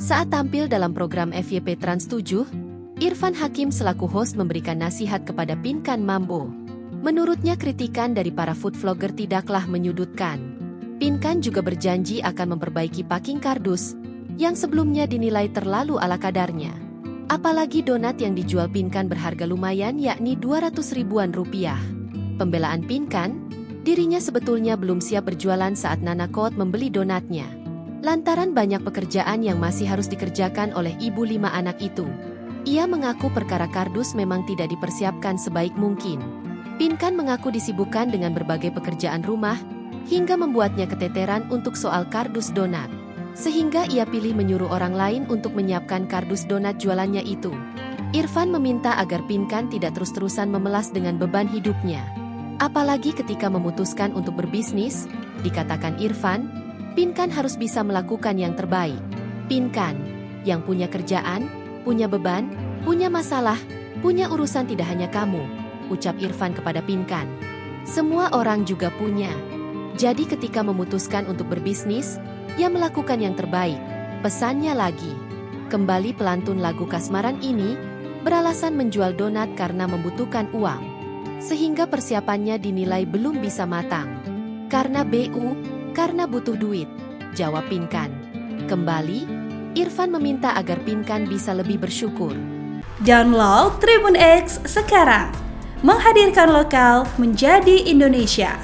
Saat tampil dalam program FYP Trans 7, Irfan Hakim selaku host memberikan nasihat kepada Pinkan Mambo. Menurutnya kritikan dari para food vlogger tidaklah menyudutkan. Pinkan juga berjanji akan memperbaiki packing kardus yang sebelumnya dinilai terlalu ala kadarnya. Apalagi donat yang dijual Pinkan berharga lumayan yakni 200 ribuan rupiah. Pembelaan Pinkan, dirinya sebetulnya belum siap berjualan saat Nanakot membeli donatnya. Lantaran banyak pekerjaan yang masih harus dikerjakan oleh ibu 5 anak itu. Ia mengaku perkara kardus memang tidak dipersiapkan sebaik mungkin. Pinkan mengaku disibukkan dengan berbagai pekerjaan rumah, hingga membuatnya keteteran untuk soal kardus donat. Sehingga ia pilih menyuruh orang lain untuk menyiapkan kardus donat jualannya itu. Irfan meminta agar Pinkan tidak terus-terusan memelas dengan beban hidupnya. Apalagi ketika memutuskan untuk berbisnis, dikatakan Irfan, Pinkan harus bisa melakukan yang terbaik. Pinkan, yang punya kerjaan, punya beban, punya masalah, punya urusan tidak hanya kamu, ucap Irfan kepada Pinkan. Semua orang juga punya. Jadi ketika memutuskan untuk berbisnis, ia melakukan yang terbaik. Pesannya lagi. Kembali pelantun lagu kasmaran ini, beralasan menjual donat karena membutuhkan uang. Sehingga persiapannya dinilai belum bisa matang. Karena karena butuh duit, jawab Pinkan. Kembali, Irfan meminta agar Pinkan bisa lebih bersyukur. Download Tribun X sekarang, menghadirkan lokal menjadi Indonesia.